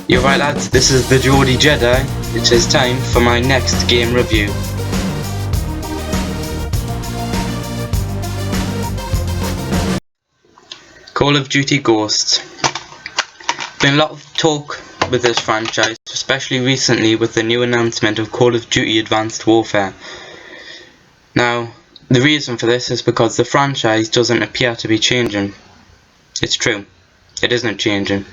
You're right, lads, this is the Geordie Jedi. It is time for my next game review. Call of Duty Ghosts. Been a lot of talk with this franchise, especially recently with the new announcement of Call of Duty Advanced Warfare. Now, the reason for this is because the franchise doesn't appear to be changing. It's true, it isn't changing.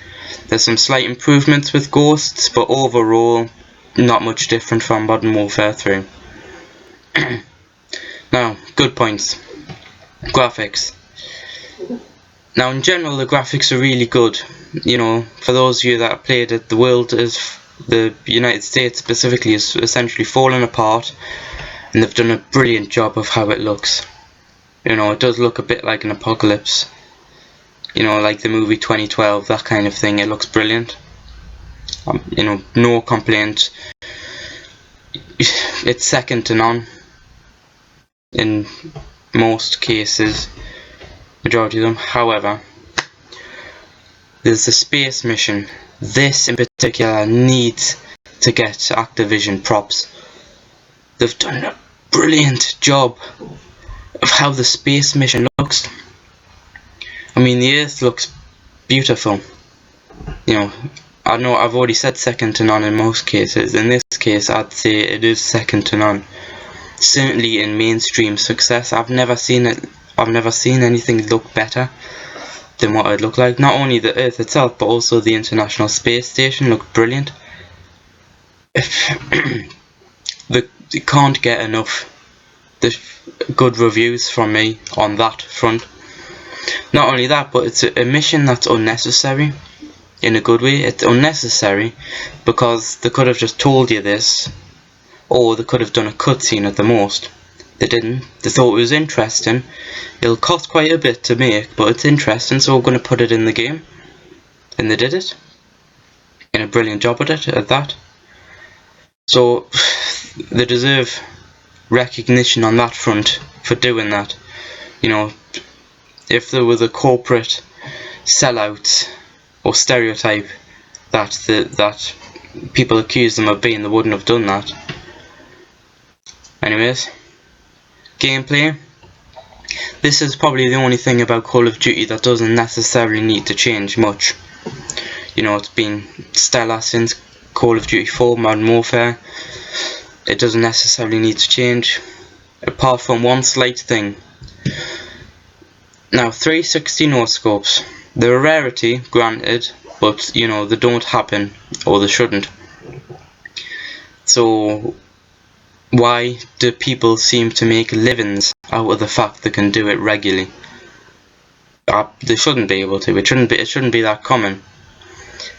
There's some slight improvements with Ghosts, but overall, not much different from Modern Warfare 3. Now, good points. Graphics. Now, in general, the graphics are really good. You know, for those of you that have played it, the world is, the United States specifically, is essentially falling apart, and they've done a brilliant job of how it looks. You know, it does look a bit like an apocalypse. You know, like the movie 2012, that kind of thing. It looks brilliant. You know, no complaint. It's second to none in most cases, majority of them. However, there's the space mission. This in particular needs to get Activision props. They've done a brilliant job of how the space mission looks. I mean, the Earth looks beautiful. You know I've already said second to none in most cases. In this case, I'd say it is second to none. Certainly in mainstream success, I've never seen anything look better than what it looked like. Not only the Earth itself, but also the International Space Station looked brilliant. You can't get enough good reviews from me on that front. Not only that, but it's a mission that's unnecessary, in a good way. It's unnecessary because they could have just told you this, or they could have done a cutscene at the most. They didn't. They thought it was interesting. It'll cost quite a bit to make, but it's interesting, so we're going to put it in the game. And they did it. And a brilliant job at it, at that. So, they deserve recognition on that front for doing that. You know, if there was a corporate sellout or stereotype that people accuse them of being, they wouldn't have done that. Anyways, gameplay. This is probably the only thing about Call of Duty that doesn't necessarily need to change much. You know, it's been stellar since Call of Duty 4 Modern Warfare. It doesn't necessarily need to change, apart from one slight thing. Now, 360 no-scopes. They're a rarity, granted, but, you know, they don't happen, or they shouldn't. So, why do people seem to make livings out of the fact they can do it regularly? They shouldn't be able to. It shouldn't be that common.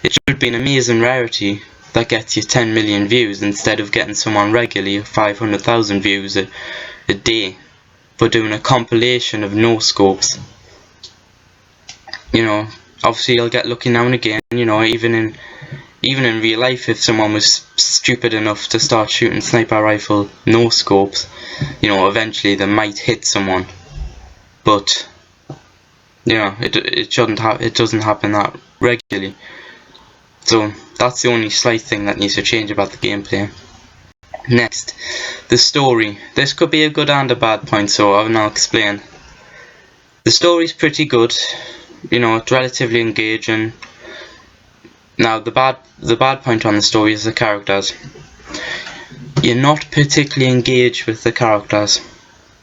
It should be an amazing rarity that gets you 10 million views instead of getting someone regularly 500,000 views a day for doing a compilation of no-scopes. You know, obviously you'll get lucky now and again. You know, even in real life, if someone was stupid enough to start shooting sniper rifle no-scopes, you know, eventually they might hit someone. But you know, it doesn't happen that regularly. So that's the only slight thing that needs to change about the gameplay. Next, the story. This could be a good and a bad point, so I'll now explain. The story's pretty good. You know, it's relatively engaging. Now, the bad point on the story is the characters. You're not particularly engaged with the characters.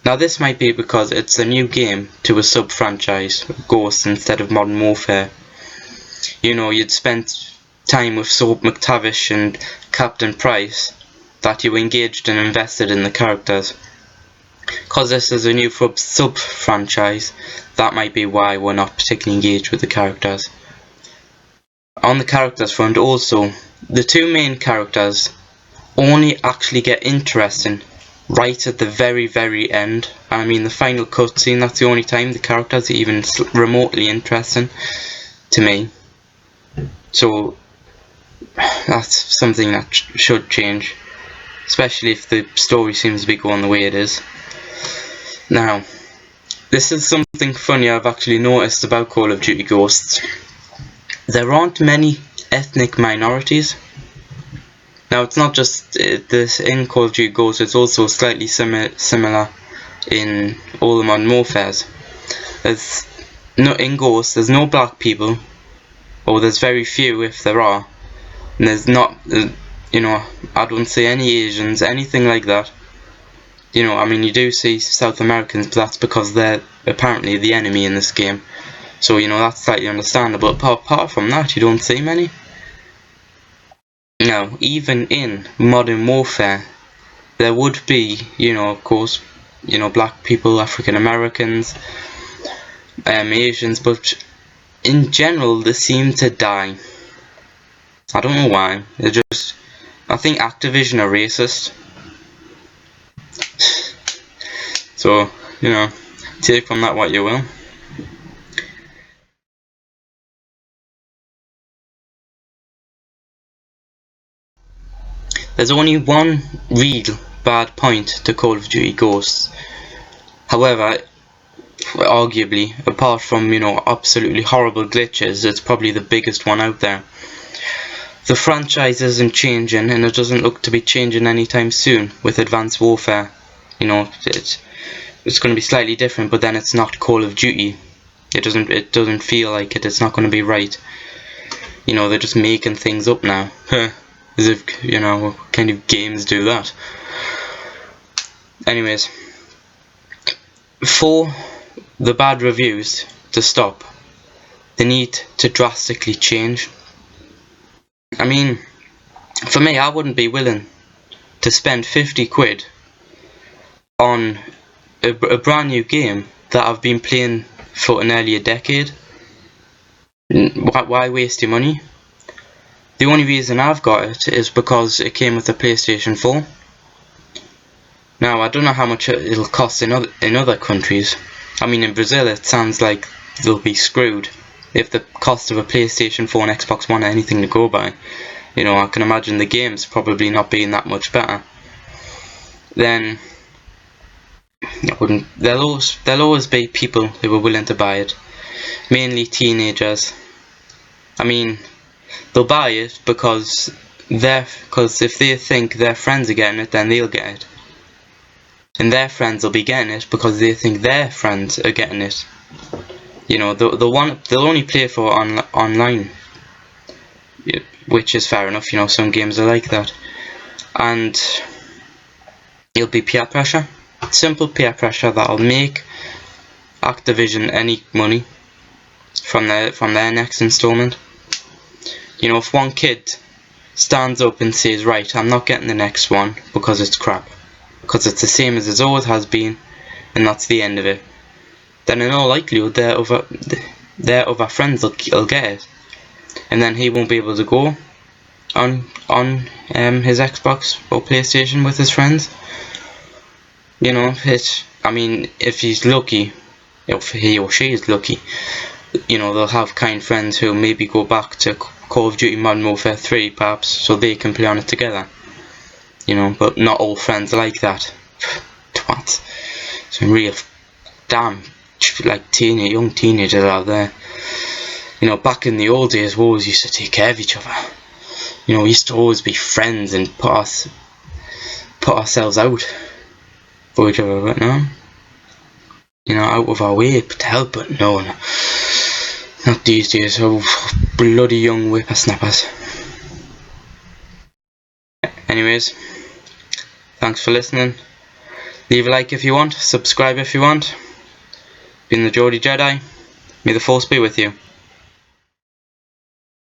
Now, this might be because it's a new game to a sub-franchise, Ghosts instead of Modern Warfare. You know, you'd spent time with Soap McTavish and Captain Price, that you engaged and invested in the characters. Because this is a new sub-franchise, that might be why we're not particularly engaged with the characters. On the characters front also, the two main characters only actually get interesting right at the very, very end. I mean, the final cutscene, that's the only time the characters are even remotely interesting to me. So, that's something that should change, especially if the story seems to be going the way it is. Now, this is something funny I've actually noticed about Call of Duty Ghosts. There aren't many ethnic minorities. Now it's not just this in Call of Duty Ghosts, it's also slightly similar in all the Modern Warfares. In Ghosts there's no black people, or there's very few if there are, and there's not, I don't see any Asians, anything like that. I mean, you do see South Americans, but that's because they're apparently the enemy in this game. So, that's slightly understandable. But apart from that, you don't see many. Now, even in Modern Warfare, there would be, of course, black people, African Americans, Asians, but in general, they seem to die. I don't know why. I think Activision are racist. So, take from that what you will. There's only one real bad point to Call of Duty Ghosts. However, arguably, apart from, absolutely horrible glitches, it's probably the biggest one out there. The franchise isn't changing, and it doesn't look to be changing anytime soon with Advanced Warfare. It's going to be slightly different, but then it's not Call of Duty. It doesn't feel like it. It's not going to be right. They're just making things up now. As if, what kind of games do that? Anyways, for the bad reviews to stop, they need to drastically change. I mean, for me, I wouldn't be willing to spend 50 quid on a brand new game that I've been playing for nearly a decade. Why waste your money? The only reason I've got it is because it came with the PlayStation 4. Now, I don't know how much it'll cost in other countries. I mean, in Brazil it sounds like they'll be screwed if the cost of a PlayStation 4 and Xbox One are anything to go by. I can imagine the games probably not being that much better. Then there'll always be people who are willing to buy it, mainly teenagers. I mean, they'll buy it because if they think their friends are getting it, then they'll get it, and their friends will be getting it because they think their friends are getting it. They'll only play for online, which is fair enough. Some games are like that, and it'll be peer pressure, simple peer pressure that'll make Activision any money from their next installment. If one kid stands up and says, right, I'm not getting the next one because it's crap, because it's the same as it always has been, and that's the end of it, then in all likelihood their other friends will get it, and then he won't be able to go on his Xbox or PlayStation with his friends. I mean, if he's lucky, if he or she is lucky, they'll have kind friends who maybe go back to Call of Duty Modern Warfare 3 perhaps, so they can play on it together. But not all friends are like that. Twats. Some real damn young teenagers out there. Back in the old days, we always used to take care of each other. We used to always be friends and put ourselves out for each other, but no. Out of our way to help, but no. Not these days. Oh, bloody young whippersnappers. Anyways, thanks for listening. Leave a like if you want, subscribe if you want. Been the Geordie Jedi. May the Force be with you.